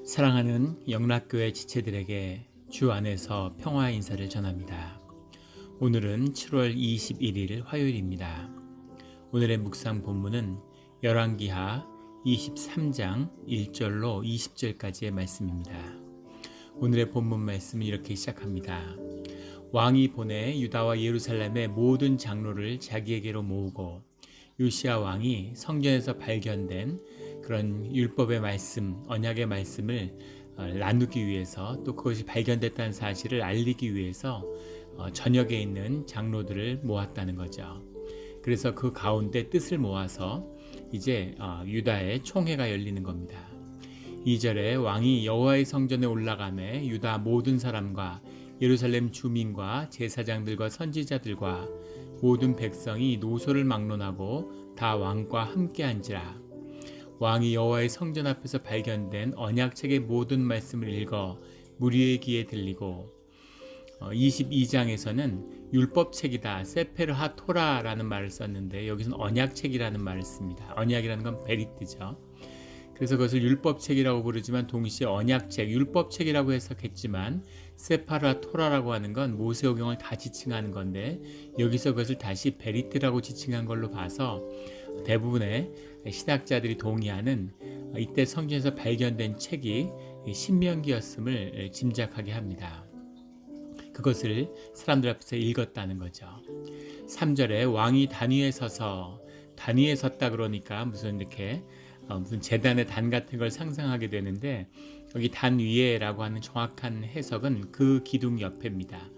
사랑하는 영락교회 지체들에게 주 안에서 평화의 인사를 전합니다. 오늘은 7월 21일 화요일입니다. 오늘의 묵상 본문은 열왕기하 23장 1절로 20절까지의 말씀입니다. 오늘의 본문 말씀은 이렇게 시작합니다. 왕이 보내 유다와 예루살렘의 모든 장로를 자기에게로 모으고 요시야 왕이 성전에서 발견된 그런 율법의 말씀, 언약의 말씀을 나누기 위해서, 또 그것이 발견됐다는 사실을 알리기 위해서 전역에 있는 장로들을 모았다는 거죠. 그래서 그 가운데 뜻을 모아서 이제 유다의 총회가 열리는 겁니다. 2절에 왕이 여호와의 성전에 올라가매 유다 모든 사람과 예루살렘 주민과 제사장들과 선지자들과 모든 백성이 노소를 막론하고 다 왕과 함께 앉으라. 왕이 여호와의 성전 앞에서 발견된 언약책의 모든 말씀을 읽어 무리의 귀에 들리고 22장에서는 율법책이다, 세페르 하토라라는 말을 썼는데 여기서는 언약책이라는 말을 씁니다. 언약이라는 건 베리트죠. 그래서 그것을 율법책이라고 부르지만 동시에 언약책, 율법책이라고 해석했지만 세파라 토라라고 하는 건 모세오경을 다 지칭하는 건데 여기서 그것을 다시 베리트라고 지칭한 걸로 봐서 대부분의 신학자들이 동의하는 이때 성전에서 발견된 책이 신명기였음을 짐작하게 합니다. 그것을 사람들 앞에서 읽었다는 거죠. 3절에 왕이 단 위에 서서, 단 위에 섰다 그러니까 무슨 이렇게 무슨 재단의 단 같은 걸 상상하게 되는데 여기 단 위에라고 하는 정확한 해석은 그 기둥 옆입니다.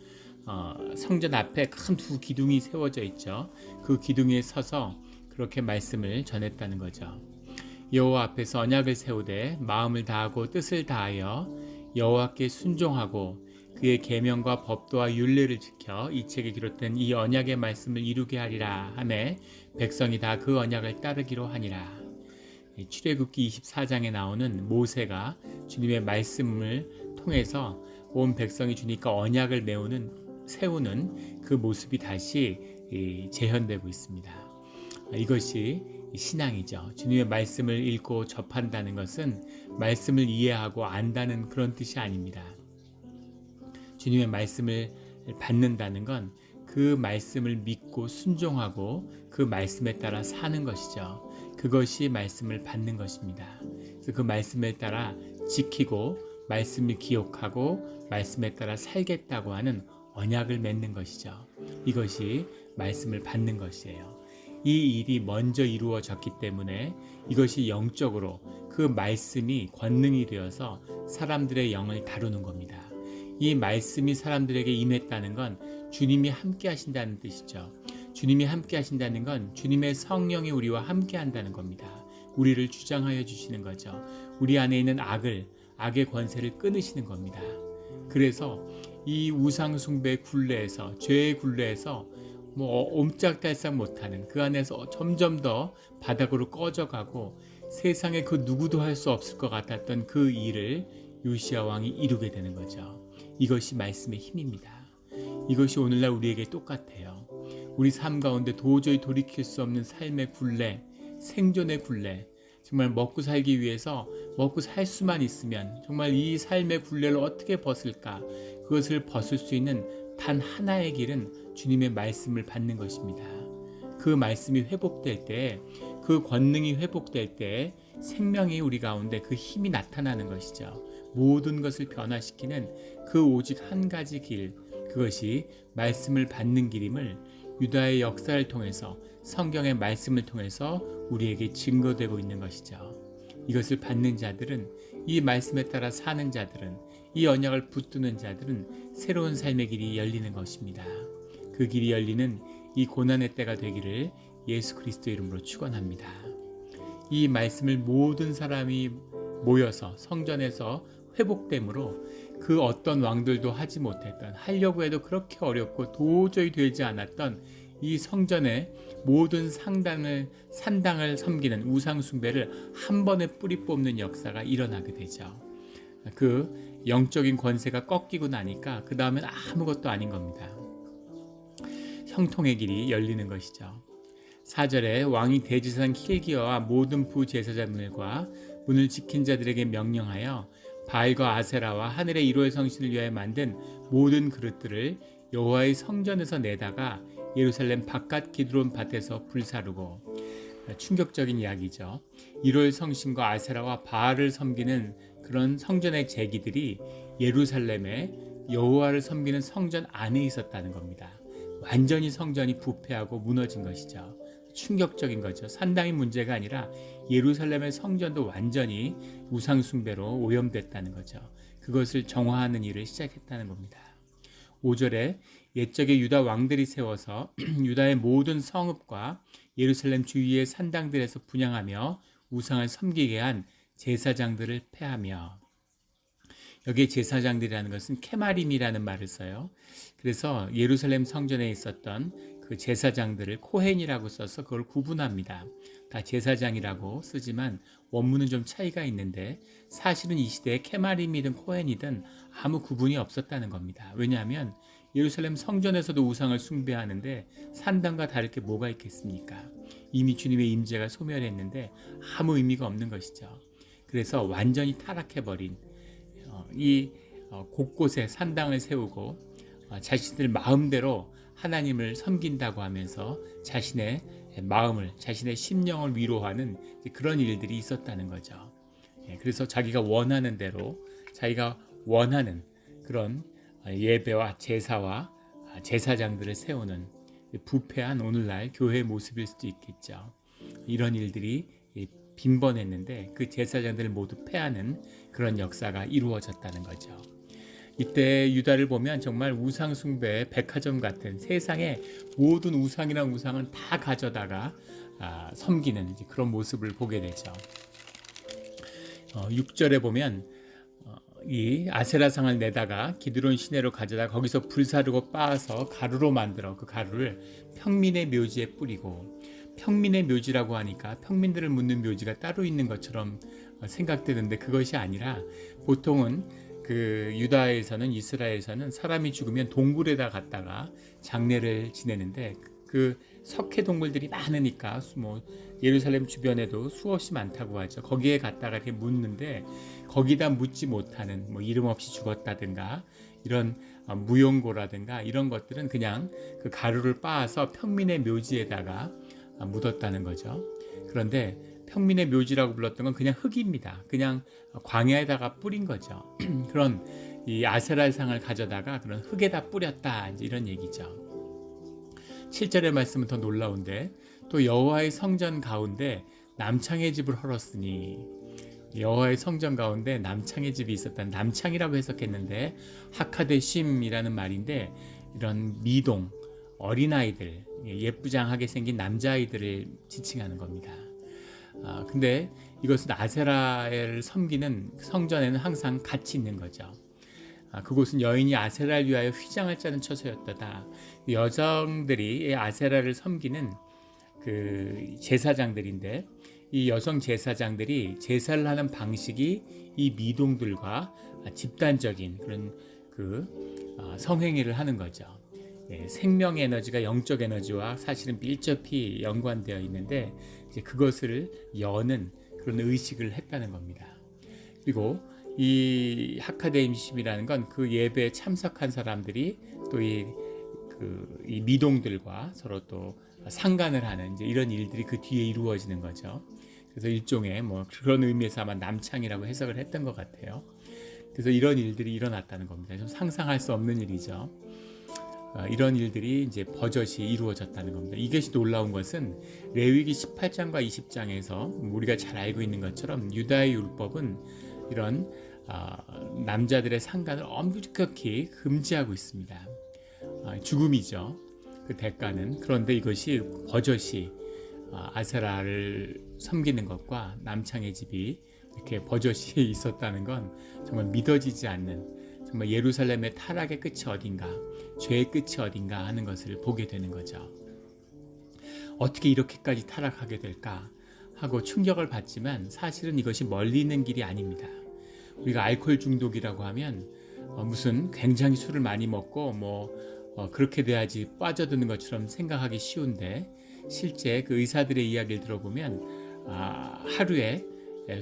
성전 앞에 큰 두 기둥이 세워져 있죠. 그 기둥에 서서 그렇게 말씀을 전했다는 거죠. 여호와 앞에서 언약을 세우되 마음을 다하고 뜻을 다하여 여호와께 순종하고 그의 계명과 법도와 율례를 지켜 이 책에 기록된 이 언약의 말씀을 이루게 하리라 하매 백성이 다 그 언약을 따르기로 하니라. 출애굽기 24장에 나오는 모세가 주님의 말씀을 통해서 온 백성이 주니까 언약을 세우는 그 모습이 다시 재현되고 있습니다. 이것이 신앙이죠. 주님의 말씀을 읽고 접한다는 것은 말씀을 이해하고 안다는 그런 뜻이 아닙니다. 주님의 말씀을 받는다는 건 그 말씀을 믿고 순종하고 그 말씀에 따라 사는 것이죠. 그것이 말씀을 받는 것입니다. 그래서 그 말씀에 따라 지키고 말씀을 기억하고 말씀에 따라 살겠다고 하는 언약을 맺는 것이죠. 이것이 말씀을 받는 것이에요. 이 일이 먼저 이루어졌기 때문에 이것이 영적으로 그 말씀이 권능이 되어서 사람들의 영을 다루는 겁니다. 이 말씀이 사람들에게 임했다는 건 주님이 함께 하신다는 뜻이죠. 주님이 함께 하신다는 건 주님의 성령이 우리와 함께 한다는 겁니다. 우리를 주장하여 주시는 거죠. 우리 안에 있는 악의 권세를 끊으시는 겁니다. 그래서 이 우상숭배 굴레에서, 죄의 굴레에서 옴짝달싹 못하는 그 안에서 점점 더 바닥으로 꺼져가고 세상에 그 누구도 할 수 없을 것 같았던 그 일을 요시야 왕이 이루게 되는 거죠. 이것이 말씀의 힘입니다. 이것이 오늘날 우리에게 똑같아요. 우리 삶 가운데 도저히 돌이킬 수 없는 삶의 굴레, 생존의 굴레, 정말 먹고 살기 위해서 먹고 살 수만 있으면 정말 이 삶의 굴레를 어떻게 벗을까? 그것을 벗을 수 있는 단 하나의 길은 주님의 말씀을 받는 것입니다. 그 말씀이 회복될 때, 그 권능이 회복될 때 생명이 우리 가운데 그 힘이 나타나는 것이죠. 모든 것을 변화시키는 그 오직 한 가지 길, 그것이 말씀을 받는 길임을 유다의 역사를 통해서, 성경의 말씀을 통해서 우리에게 증거되고 있는 것이죠. 이것을 받는 자들은, 이 말씀에 따라 사는 자들은, 이 언약을 붙드는 자들은 새로운 삶의 길이 열리는 것입니다. 그 길이 열리는 이 고난의 때가 되기를 예수 그리스도 이름으로 축원합니다. 이 말씀을 모든 사람이 모여서 성전에서 회복됨으로 그 어떤 왕들도 하지 못했던, 하려고 해도 그렇게 어렵고 도저히 되지 않았던 이 성전의 모든 산당을 섬기는 우상숭배를 한 번에 뿌리 뽑는 역사가 일어나게 되죠. 그 영적인 권세가 꺾이고 나니까 그 다음엔 아무것도 아닌 겁니다. 형통의 길이 열리는 것이죠. 4절에 왕이 대제사장 힐기야와 모든 부제사장들과 문을 지킨 자들에게 명령하여 바알과 아세라와 하늘의 1월 성신을 위하여 만든 모든 그릇들을 여호와의 성전에서 내다가 예루살렘 바깥 기드론 밭에서 불사르고. 충격적인 이야기죠. 1월 성신과 아세라와 바알을 섬기는 그런 성전의 제기들이 예루살렘에 여호와를 섬기는 성전 안에 있었다는 겁니다. 완전히 성전이 부패하고 무너진 것이죠. 충격적인 거죠. 산당이 문제가 아니라 예루살렘의 성전도 완전히 우상 숭배로 오염됐다는 거죠. 그것을 정화하는 일을 시작했다는 겁니다. 5절에 옛적에 유다 왕들이 세워서 유다의 모든 성읍과 예루살렘 주위의 산당들에서 분향하며 우상을 섬기게 한 제사장들을 폐하며. 여기에 제사장들이라는 것은 케마림이라는 말을 써요. 그래서 예루살렘 성전에 있었던 그 제사장들을 코헨이라고 써서 그걸 구분합니다. 다 제사장이라고 쓰지만 원문은 좀 차이가 있는데 사실은 이 시대에 케마림이든 코헨이든 아무 구분이 없었다는 겁니다. 왜냐하면 예루살렘 성전에서도 우상을 숭배하는데 산당과 다를 게 뭐가 있겠습니까? 이미 주님의 임재가 소멸했는데 아무 의미가 없는 것이죠. 그래서 완전히 타락해버린 이 곳곳에 산당을 세우고 자신들 마음대로 하나님을 섬긴다고 하면서 자신의 마음을, 자신의 심령을 위로하는 그런 일들이 있었다는 거죠. 그래서 자기가 원하는 대로 자기가 원하는 그런 예배와 제사와 제사장들을 세우는 부패한 오늘날 교회의 모습일 수도 있겠죠. 이런 일들이 빈번했는데 그 제사장들을 모두 패하는 그런 역사가 이루어졌다는 거죠. 이때 유다를 보면 정말 우상 숭배의 백화점 같은 세상의 모든 우상이란 우상은 다 가져다가 섬기는 그런 모습을 보게 되죠. 6절에 보면 이 아세라상을 내다가 기드론 시내로 가져다 거기서 불사르고 빻아서 가루로 만들어 그 가루를 평민의 묘지에 뿌리고. 평민의 묘지라고 하니까 평민들을 묻는 묘지가 따로 있는 것처럼 생각되는데 그것이 아니라 보통은 그 유다에서는, 이스라엘에서는 사람이 죽으면 동굴에다 갔다가 장례를 지내는데 그 석회 동굴들이 많으니까 예루살렘 주변에도 수없이 많다고 하죠. 거기에 갔다가 이렇게 묻는데 거기다 묻지 못하는 이름 없이 죽었다든가 이런 무용고라든가 이런 것들은 그냥 그 가루를 빻아서 평민의 묘지에다가 묻었다는 거죠. 그런데 평민의 묘지라고 불렀던 건 그냥 흙입니다. 그냥 광야에다가 뿌린 거죠. 그런 이 아세라상을 가져다가 그런 흙에다 뿌렸다, 이제 이런 얘기죠. 7절의 말씀은 더 놀라운데 또 여호와의 성전 가운데 남창의 집을 헐었으니. 여호와의 성전 가운데 남창의 집이 있었다는, 남창이라고 해석했는데 하카데심이라는 말인데 이런 미동, 어린아이들, 예쁘장하게 생긴 남자아이들을 지칭하는 겁니다. 근데 이것은 아세라를 섬기는 성전에는 항상 같이 있는 거죠. 그곳은 여인이 아세라를 위하여 휘장을 짜는 처소였다다. 여성들이 아세라를 섬기는 그 제사장들인데 이 여성 제사장들이 제사를 하는 방식이 이 미동들과 집단적인 그런 성행위를 하는 거죠. 생명 에너지가 영적 에너지와 사실은 밀접히 연관되어 있는데 이제 그것을 여는 그런 의식을 했다는 겁니다. 그리고 이 하카데임심이라는 건 그 예배에 참석한 사람들이 또 이 미동들과 서로 또 상간을 하는 이제 이런 일들이 그 뒤에 이루어지는 거죠. 그래서 일종의 그런 의미에서 아마 남창이라고 해석을 했던 것 같아요. 그래서 이런 일들이 일어났다는 겁니다. 좀 상상할 수 없는 일이죠. 이런 일들이 이제 버젓이 이루어졌다는 겁니다. 이것이 놀라운 것은 레위기 18장과 20장에서 우리가 잘 알고 있는 것처럼 유다의 율법은 이런 남자들의 상간을 엄격히 금지하고 있습니다. 죽음이죠. 그 대가는. 그런데 이것이 버젓이 아세라를 섬기는 것과 남창의 집이 이렇게 버젓이 있었다는 건 정말 믿어지지 않는, 정말 예루살렘의 타락의 끝이 어딘가, 죄의 끝이 어딘가 하는 것을 보게 되는 거죠. 어떻게 이렇게까지 타락하게 될까 하고 충격을 받지만 사실은 이것이 멀리 있는 길이 아닙니다. 우리가 알코올 중독이라고 하면 무슨 굉장히 술을 많이 먹고 그렇게 돼야지 빠져드는 것처럼 생각하기 쉬운데 실제 그 의사들의 이야기를 들어보면 하루에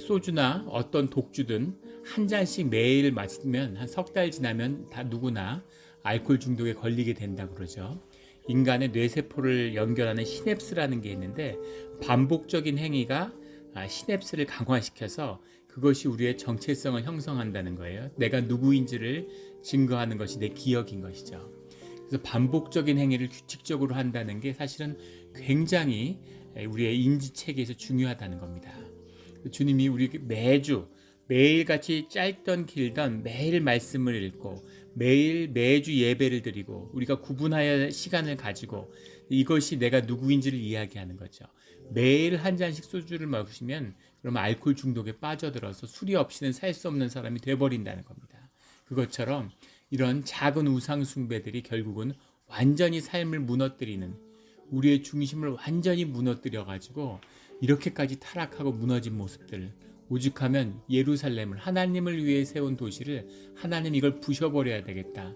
소주나 어떤 독주든 한 잔씩 매일 마시면 한 석 달 지나면 다 누구나 알코올 중독에 걸리게 된다고 그러죠. 인간의 뇌세포를 연결하는 시냅스라는 게 있는데 반복적인 행위가 시냅스를 강화시켜서 그것이 우리의 정체성을 형성한다는 거예요. 내가 누구인지를 증거하는 것이 내 기억인 것이죠. 그래서 반복적인 행위를 규칙적으로 한다는 게 사실은 굉장히 우리의 인지체계에서 중요하다는 겁니다. 주님이 우리에게 매일같이 짧던 길던 매일 말씀을 읽고 매주 예배를 드리고 우리가 구분하여 시간을 가지고 이것이 내가 누구인지를 이야기하는 거죠. 매일 한 잔씩 소주를 마시면 그러면 알코올 중독에 빠져들어서 술이 없이는 살 수 없는 사람이 돼버린다는 겁니다. 그것처럼 이런 작은 우상 숭배들이 결국은 완전히 삶을 무너뜨리는, 우리의 중심을 완전히 무너뜨려 가지고 이렇게까지 타락하고 무너진 모습들, 오죽하면 예루살렘을, 하나님을 위해 세운 도시를 하나님 이걸 부셔버려야 되겠다.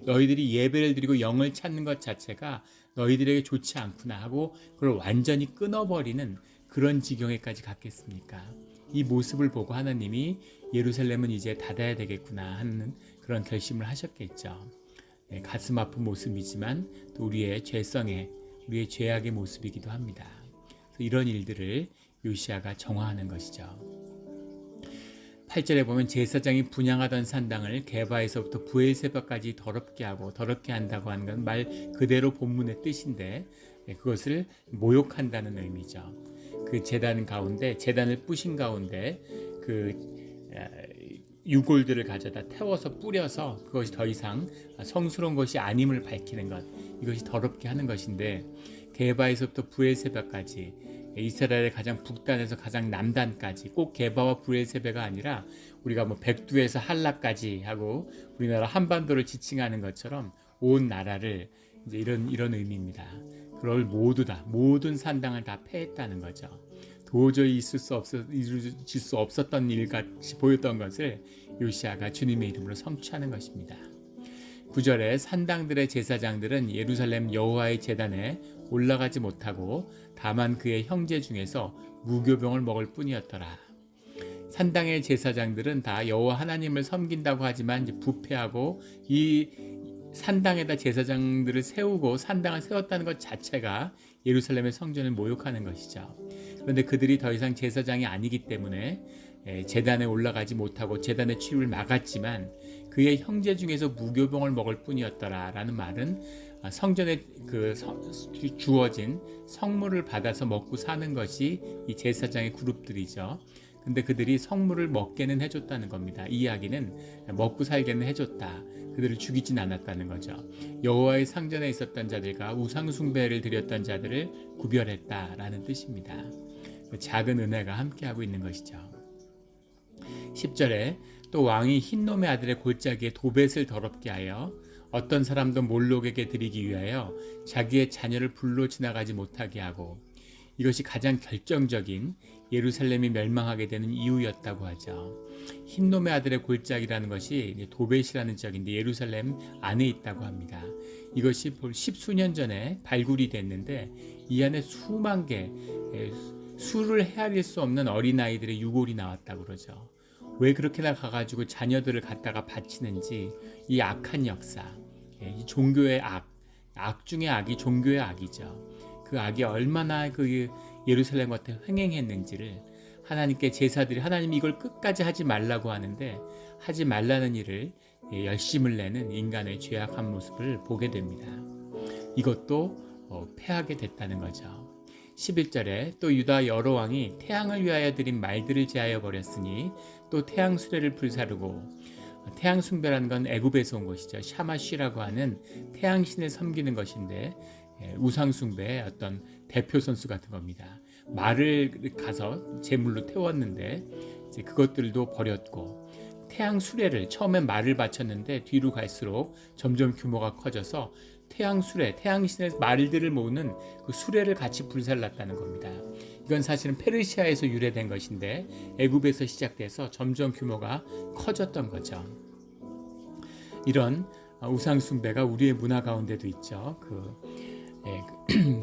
너희들이 예배를 드리고 영을 찾는 것 자체가 너희들에게 좋지 않구나 하고 그걸 완전히 끊어버리는 그런 지경에까지 갔겠습니까? 이 모습을 보고 하나님이 예루살렘은 이제 닫아야 되겠구나 하는 그런 결심을 하셨겠죠. 가슴 아픈 모습이지만 또 우리의 우리의 죄악의 모습이기도 합니다. 이런 일들을 요시야가 정화하는 것이죠. 8절에 보면 제사장이 분향하던 산당을 게바에서부터 브엘세바까지 더럽게 한다고 하는 건 말 그대로 본문의 뜻인데 그것을 모욕한다는 의미죠. 그 재단을 부신 가운데 유골들을 가져다 태워서 뿌려서 그것이 더 이상 성스러운 것이 아님을 밝히는 것, 이것이 더럽게 하는 것인데 게바에서부터 브엘세바까지, 이스라엘의 가장 북단에서 가장 남단까지, 꼭 게바와 브엘세바가 아니라 우리가 백두에서 한라까지 하고 우리나라 한반도를 지칭하는 것처럼 온 나라를 이제 이런 의미입니다. 그걸 모든 산당을 다 패했다는 거죠. 도저히 이루어질 수 없었던 일같이 보였던 것을 요시야가 주님의 이름으로 성취하는 것입니다. 9절에 산당들의 제사장들은 예루살렘 여호와의 제단에 올라가지 못하고 다만 그의 형제 중에서 무교병을 먹을 뿐이었더라. 산당의 제사장들은 다 여호와 하나님을 섬긴다고 하지만 이제 부패하고 이 산당에다 제사장들을 세우고 산당을 세웠다는 것 자체가 예루살렘의 성전을 모욕하는 것이죠. 그런데 그들이 더 이상 제사장이 아니기 때문에 제단에 올라가지 못하고 제단의 출입을 막았지만 그의 형제 중에서 무교병을 먹을 뿐이었더라 라는 말은 성전에 주어진 성물을 받아서 먹고 사는 것이 이 제사장의 그룹들이죠. 근데 그들이 성물을 먹게는 해줬다는 겁니다. 이 이야기는 먹고 살게는 해줬다. 그들을 죽이진 않았다는 거죠. 여호와의 상전에 있었던 자들과 우상 숭배를 드렸던 자들을 구별했다라는 뜻입니다. 작은 은혜가 함께하고 있는 것이죠. 10절에 또 왕이 흰놈의 아들의 골짜기에 도벳을 더럽게 하여 어떤 사람도 몰록에게 드리기 위하여 자기의 자녀를 불로 지나가지 못하게 하고, 이것이 가장 결정적인 예루살렘이 멸망하게 되는 이유였다고 하죠. 흰놈의 아들의 골짜기라는 것이 도벳이라는 지역인데 예루살렘 안에 있다고 합니다. 이것이 10수년 전에 발굴이 됐는데 이 안에 수만 개 수를 헤아릴 수 없는 어린아이들의 유골이 나왔다고 그러죠. 왜 그렇게나 가가지고 자녀들을 갖다가 바치는지, 이 악한 역사, 이 종교의 악 중의 악이 종교의 악이죠. 그 악이 얼마나 예루살렘 겉에 횡행했는지를 하나님께 제사들이 하나님이 이걸 끝까지 하지 말라고 하는데 하지 말라는 일을 열심을 내는 인간의 죄악한 모습을 보게 됩니다. 이것도 패하게 됐다는 거죠. 11절에 또 유다 여러 왕이 태양을 위하여 드린 말들을 제하여 버렸으니 또 태양 수레를 불사르고, 태양 숭배라는 건 애굽에서 온 것이죠. 샤마쉬라고 하는 태양 신을 섬기는 것인데 우상 숭배의 어떤 대표 선수 같은 겁니다. 말을 가서 제물로 태웠는데 이제 그것들도 버렸고, 태양 수레를 처음엔 말을 바쳤는데 뒤로 갈수록 점점 규모가 커져서 태양 수레, 태양 신의 말들을 모으는 그 수레를 같이 불살랐다는 겁니다. 이건 사실은 페르시아에서 유래된 것인데 애굽에서 시작돼서 점점 규모가 커졌던 거죠. 이런 우상 숭배가 우리의 문화 가운데도 있죠.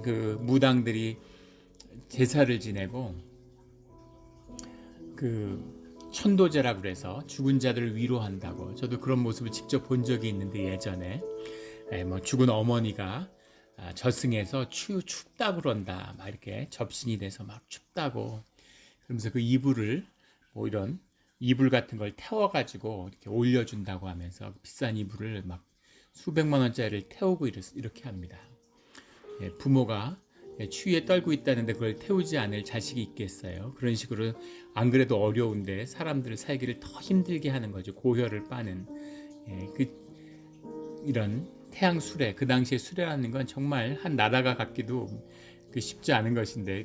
그 무당들이 제사를 지내고 그 천도제라고 그래서 죽은 자들을 위로한다고, 저도 그런 모습을 직접 본 적이 있는데 예전에 뭐 죽은 어머니가 저승에서 춥다고 그런다, 막 이렇게 접신이 돼서 막 춥다고 그러면서 그 이불을 뭐 이런 이불 같은 걸 태워가지고 이렇게 올려준다고 하면서 비싼 이불을 막 수백만 원짜리를 태우고 이렇게 합니다. 부모가 추위에 떨고 있다는데 그걸 태우지 않을 자식이 있겠어요. 그런 식으로 안 그래도 어려운데 사람들 살기를 더 힘들게 하는 거죠. 고혈을 빠는 이런 태양 수레, 그 당시에 수레라는 건 정말 한 나라가 갖기도 쉽지 않은 것인데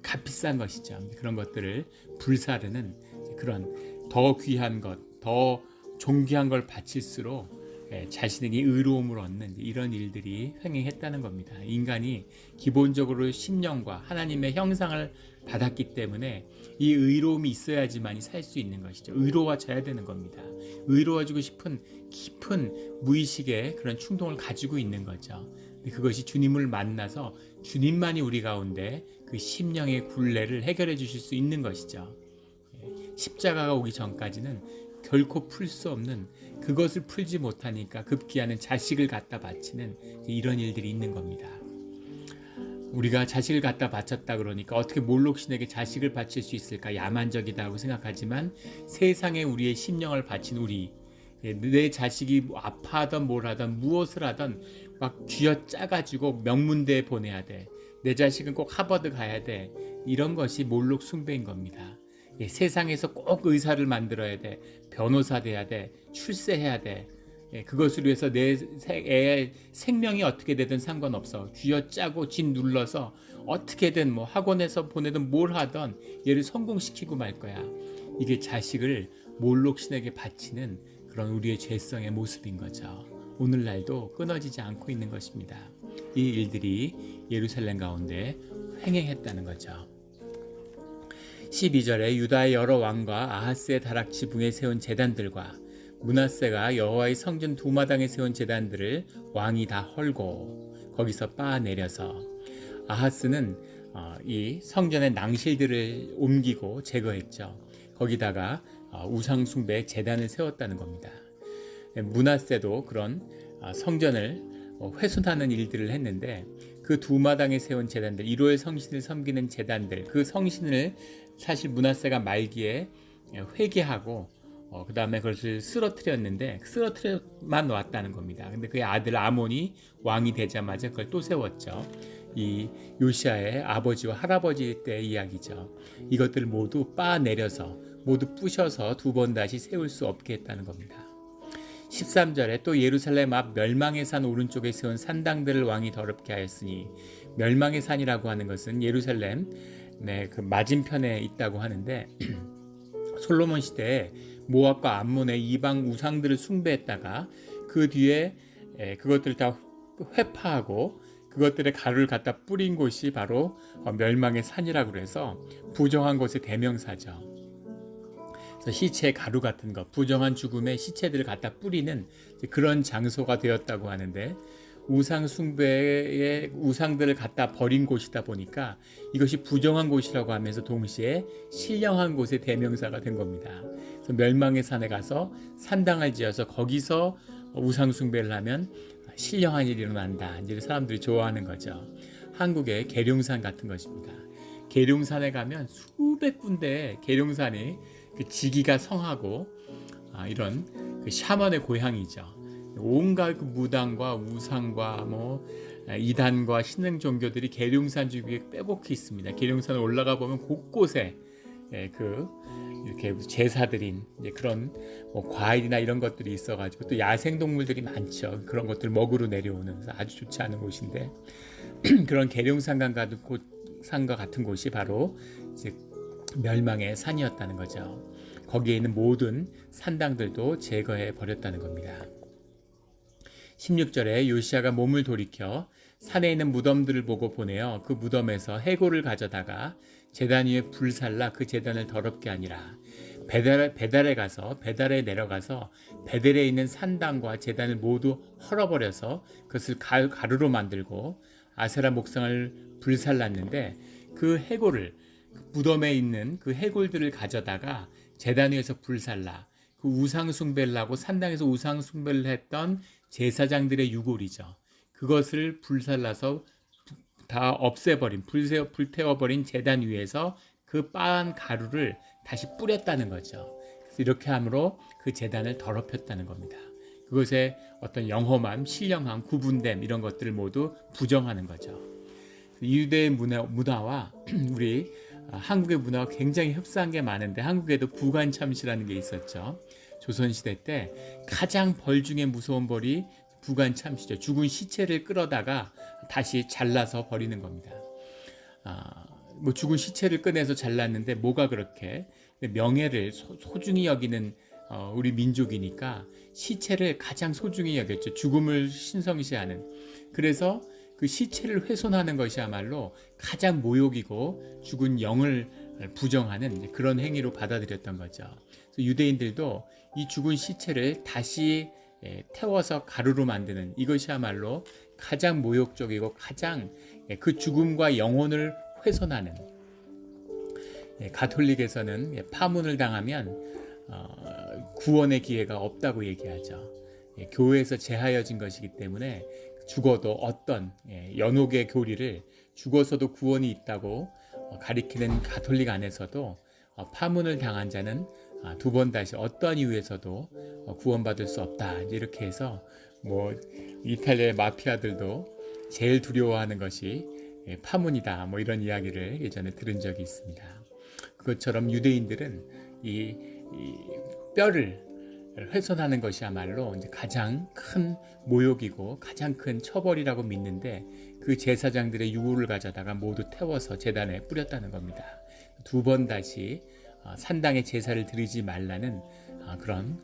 값 비싼 것이죠. 그런 것들을 불사르는 그런 더 귀한 것, 더 존귀한 걸 바칠수록 자신에게 의로움을 얻는 이런 일들이 횡행했다는 겁니다. 인간이 기본적으로 심령과 하나님의 형상을 받았기 때문에 이 의로움이 있어야지만이 살 수 있는 것이죠. 의로워져야 되는 겁니다. 의로워지고 싶은 깊은 무의식의 그런 충동을 가지고 있는 거죠. 그것이 주님을 만나서 주님만이 우리 가운데 그 심령의 굴레를 해결해 주실 수 있는 것이죠. 십자가가 오기 전까지는 결코 풀 수 없는, 그것을 풀지 못하니까 급기야는 자식을 갖다 바치는 이런 일들이 있는 겁니다. 우리가 자식을 갖다 바쳤다 그러니까 어떻게 몰록신에게 자식을 바칠 수 있을까, 야만적이다고 생각하지만 세상에 우리의 심령을 바친 우리, 내 자식이 아파하던 뭘 하던 무엇을 하던 막 쥐어짜가지고 명문대에 보내야 돼, 내 자식은 꼭 하버드 가야 돼, 이런 것이 몰록 숭배인 겁니다. 세상에서 꼭 의사를 만들어야 돼, 변호사 돼야 돼, 출세해야 돼, 그것을 위해서 내 애의 생명이 어떻게 되든 상관없어, 쥐어짜고 진 눌러서 어떻게든 뭐 학원에서 보내든 뭘 하든 얘를 성공시키고 말 거야. 이게 자식을 몰록신에게 바치는 그런 우리의 죄성의 모습인 거죠. 오늘날도 끊어지지 않고 있는 것입니다. 이 일들이 예루살렘 가운데 횡행했다는 거죠. 12절에 유다의 여러 왕과 아하스의 다락지붕에 세운 제단들과 므낫세가 여호와의 성전 두 마당에 세운 제단들을 왕이 다 헐고 거기서 빻아내려서, 아하스는 이 성전의 낭실들을 옮기고 제거했죠. 거기다가 우상숭배 제단을 세웠다는 겁니다. 므낫세도 그런 성전을 훼손하는 일들을 했는데, 그 두 마당에 세운 제단들, 1월 성신을 섬기는 제단들, 그 성신을 사실 므낫세가 말기에 회개하고 그 다음에 그것을 쓰러뜨렸는데 쓰러뜨려만 놨다는 겁니다. 근데 그의 아들 아몬이 왕이 되자마자 그걸 또 세웠죠. 이 요시아의 아버지와 할아버지 때의 이야기죠. 이것들을 모두 빻아내려서 모두 부셔서 두 번 다시 세울 수 없게 했다는 겁니다. 13절에 또 예루살렘 앞 멸망의 산 오른쪽에 세운 산당들을 왕이 더럽게 하였으니, 멸망의 산이라고 하는 것은 예루살렘 그 맞은편에 있다고 하는데 솔로몬 시대에 모압과 암몬의 이방 우상들을 숭배했다가 그 뒤에 그것들을 다 회파하고 그것들의 가루를 갖다 뿌린 곳이 바로 멸망의 산이라고 해서 부정한 곳의 대명사죠. 시체의 가루 같은 것, 부정한 죽음의 시체들을 갖다 뿌리는 그런 장소가 되었다고 하는데, 우상 숭배의 우상들을 갖다 버린 곳이다 보니까 이것이 부정한 곳이라고 하면서 동시에 신령한 곳의 대명사가 된 겁니다. 그래서 멸망의 산에 가서 산당을 지어서 거기서 우상 숭배를 하면 신령한 일이 일어난다, 이제 사람들이 좋아하는 거죠. 한국의 계룡산 같은 것입니다. 계룡산에 가면 수백 군데 계룡산이 그 지기가 성하고 이런 그 샤먼의 고향이죠. 온갖 그 무당과 우상과 이단과 신흥 종교들이 계룡산 주위에 빼곡히 있습니다. 계룡산에 올라가 보면 곳곳에 이렇게 제사드린 그런 과일이나 이런 것들이 있어가지고 또 야생 동물들이 많죠. 그런 것들 먹으러 내려오는, 아주 좋지 않은 곳인데 그런 계룡산과 같은 곳이 바로 이제 멸망의 산이었다는 거죠. 거기에 있는 모든 산당들도 제거해 버렸다는 겁니다. 16절에 요시아가 몸을 돌이켜 산에 있는 무덤들을 보고 보내어 그 무덤에서 해골을 가져다가 제단 위에 불살라 그 제단을 더럽게 하니라. 베달에 내려가서 베델에 있는 산당과 제단을 모두 헐어버려서 그것을 가루로 만들고 아세라 목상을 불살랐는데, 그 해골을 무덤에 있는 그 해골들을 가져다가 제단 위에서 불살라 그 우상 숭배를 하고 산당에서 우상 숭배를 했던 제사장들의 유골이죠. 그것을 불살라서 다 없애버린 불태워버린 제단 위에서 그 빻은 가루를 다시 뿌렸다는 거죠. 그래서 이렇게 함으로 그 제단을 더럽혔다는 겁니다. 그것의 어떤 영험함, 신령함, 구분됨 이런 것들을 모두 부정하는 거죠. 유대의 문화와 우리 한국의 문화가 굉장히 흡사한 게 많은데 한국에도 부관참시라는 게 있었죠. 조선시대 때 가장 벌 중에 무서운 벌이 부관참시죠. 죽은 시체를 끌어다가 다시 잘라서 버리는 겁니다. 뭐 죽은 시체를 꺼내서 잘랐는데 뭐가 그렇게 명예를 소중히 여기는 우리 민족이니까 시체를 가장 소중히 여겼죠. 죽음을 신성시하는. 그래서 그 시체를 훼손하는 것이야말로 가장 모욕이고 죽은 영을 부정하는 그런 행위로 받아들였던 거죠. 그래서 유대인들도 이 죽은 시체를 다시 태워서 가루로 만드는 이것이야말로 가장 모욕적이고 가장 그 죽음과 영혼을 훼손하는. 가톨릭에서는 파문을 당하면 구원의 기회가 없다고 얘기하죠. 교회에서 제하여진 것이기 때문에 죽어도 어떤 연옥의 교리를 죽어서도 구원이 있다고 가리키는 가톨릭 안에서도 파문을 당한 자는 두 번 다시 어떠한 이유에서도 구원받을 수 없다. 이렇게 해서 뭐 이탈리아의 마피아들도 제일 두려워하는 것이 파문이다. 뭐 이런 이야기를 예전에 들은 적이 있습니다. 그것처럼 유대인들은 이 뼈를 훼손하는 것이야말로 이제 가장 큰 모욕이고 가장 큰 처벌이라고 믿는데 그 제사장들의 유골을 가져다가 모두 태워서 제단에 뿌렸다는 겁니다. 두 번 다시 산당에 제사를 드리지 말라는 그런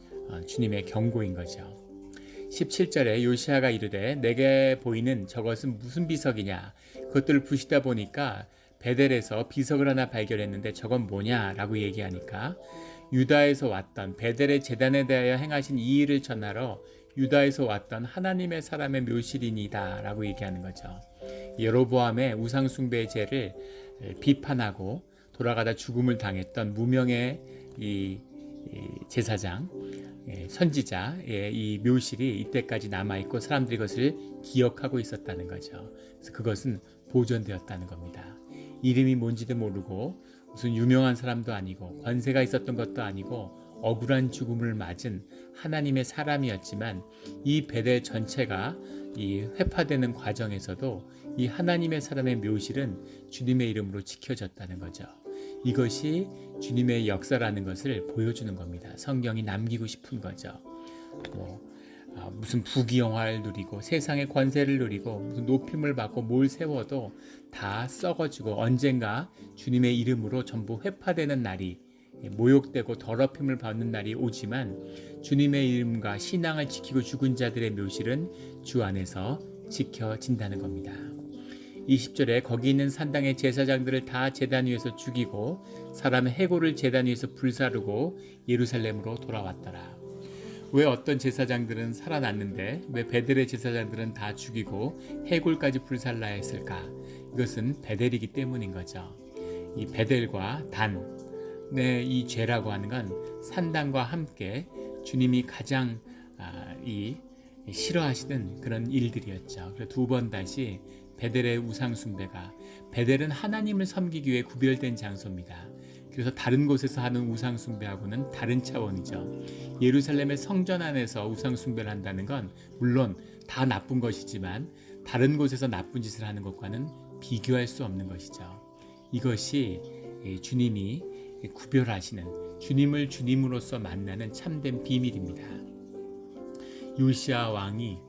주님의 경고인 거죠. 17절에 요시야가 이르되 내게 보이는 저것은 무슨 비석이냐 그것들을 부시다 보니까 베델에서 비석을 하나 발견했는데 저건 뭐냐라고 얘기하니까 유다에서 왔던 베델의 제단에 대하여 행하신 이 일을 전하러 유다에서 왔던 하나님의 사람의 묘실이니다 라고 얘기하는 거죠. 여로보암의 우상숭배의 죄를 비판하고 돌아가다 죽음을 당했던 무명의 이 제사장 선지자의 이 묘실이 이때까지 남아있고 사람들이 그것을 기억하고 있었다는 거죠. 그래서 그것은 보존되었다는 겁니다. 이름이 뭔지도 모르고 무슨 유명한 사람도 아니고 권세가 있었던 것도 아니고 억울한 죽음을 맞은 하나님의 사람이었지만 이 베델 전체가 이 회파되는 과정에서도 이 하나님의 사람의 묘실은 주님의 이름으로 지켜졌다는 거죠. 이것이 주님의 역사라는 것을 보여주는 겁니다. 성경이 남기고 싶은 거죠. 무슨 부귀영화를 누리고 세상의 권세를 누리고 무슨 높임을 받고 뭘 세워도 다 썩어지고 언젠가 주님의 이름으로 전부 회파되는 날이 모욕되고 더럽힘을 받는 날이 오지만 주님의 이름과 신앙을 지키고 죽은 자들의 묘실은 주 안에서 지켜진다는 겁니다. 20절에 거기 있는 산당의 제사장들을 다 제단 위에서 죽이고 사람의 해골을 제단 위에서 불사르고 예루살렘으로 돌아왔더라. 왜 어떤 제사장들은 살아났는데 왜 베델의 제사장들은 다 죽이고 해골까지 불살라 했을까? 이것은 베델이기 때문인 거죠. 이 베델과 단의 이 죄라고 하는 건 산당과 함께 주님이 가장 싫어하시는 그런 일들이었죠. 그래서 두 번 다시 베델의 우상 숭배가 베델은 하나님을 섬기기 위해 구별된 장소입니다. 그래서 다른 곳에서 하는 우상 숭배하고는 다른 차원이죠. 예루살렘의 성전 안에서 우상 숭배를 한다는 건 물론 다 나쁜 것이지만 다른 곳에서 나쁜 짓을 하는 것과는 비교할 수 없는 것이죠. 이것이 주님이 구별하시는 주님을 주님으로서 만나는 참된 비밀입니다. 요시야 왕이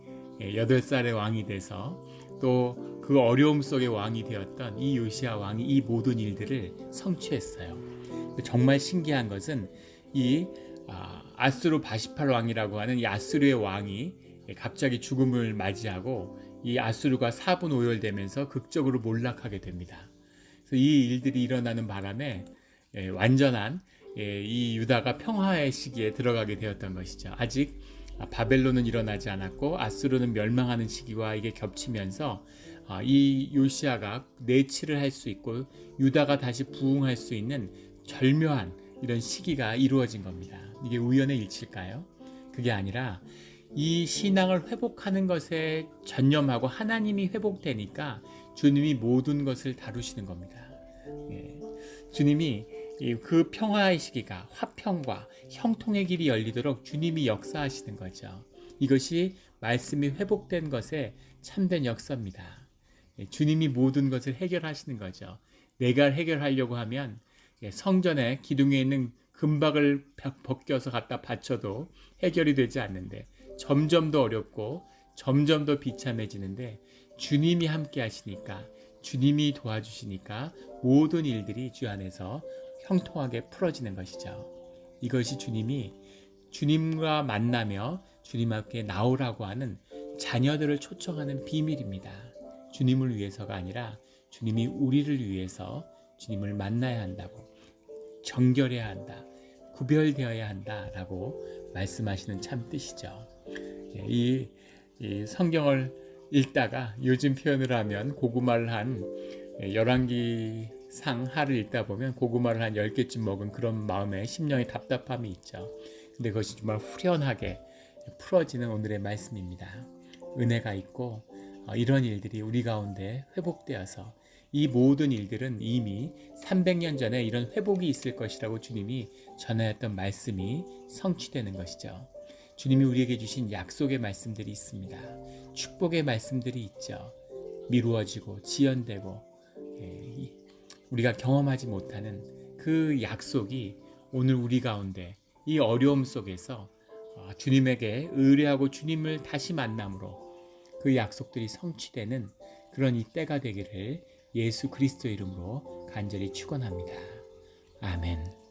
8살의 왕이 돼서 또 그 어려움 속의 왕이 되었던 이 요시야 왕이 이 모든 일들을 성취했어요. 정말 신기한 것은 이 아수르 바시팔 왕이라고 하는 이 아수르의 왕이 갑자기 죽음을 맞이하고 이 아수르가 사분오열되면서 극적으로 몰락하게 됩니다. 그래서 이 일들이 일어나는 바람에 완전한 이 유다가 평화의 시기에 들어가게 되었던 것이죠. 아직 바벨론은 일어나지 않았고 아수르는 멸망하는 시기와 이게 겹치면서 이 요시아가 내치를 할 수 있고 유다가 다시 부흥할 수 있는 절묘한 이런 시기가 이루어진 겁니다. 이게 우연의 일치일까요? 그게 아니라 이 신앙을 회복하는 것에 전념하고 하나님이 회복되니까 주님이 모든 것을 다루시는 겁니다. 주님이 그 평화의 시기가 화평과 형통의 길이 열리도록 주님이 역사하시는 거죠. 이것이 말씀이 회복된 것의 참된 역사입니다. 주님이 모든 것을 해결하시는 거죠. 내가 해결하려고 하면 성전에 기둥에 있는 금박을 벗겨서 갖다 바쳐도 해결이 되지 않는데 점점 더 어렵고 점점 더 비참해지는데 주님이 함께 하시니까 주님이 도와주시니까 모든 일들이 주 안에서 형통하게 풀어지는 것이죠. 이것이 주님이 주님과 만나며 주님 앞에 나오라고 하는 자녀들을 초청하는 비밀입니다. 주님을 위해서가 아니라 주님이 우리를 위해서 주님을 만나야 한다고, 정결해야 한다, 구별되어야 한다라고 말씀하시는 참 뜻이죠. 이 성경을 읽다가 요즘 표현을 하면 고구마를 한 열왕기상 하를 읽다 보면 고구마를 한 10개쯤 먹은 그런 마음에 심령의 답답함이 있죠. 근데 그것이 정말 후련하게 풀어지는 오늘의 말씀입니다. 은혜가 있고 이런 일들이 우리 가운데 회복되어서 이 모든 일들은 이미 300년 전에 이런 회복이 있을 것이라고 주님이 전하였던 말씀이 성취되는 것이죠. 주님이 우리에게 주신 약속의 말씀들이 있습니다. 축복의 말씀들이 있죠. 미루어지고 지연되고 우리가 경험하지 못하는 그 약속이 오늘 우리 가운데 이 어려움 속에서 주님에게 의뢰하고 주님을 다시 만남으로 그 약속들이 성취되는 그런 이 때가 되기를 예수 그리스도 이름으로 간절히 축원합니다. 아멘.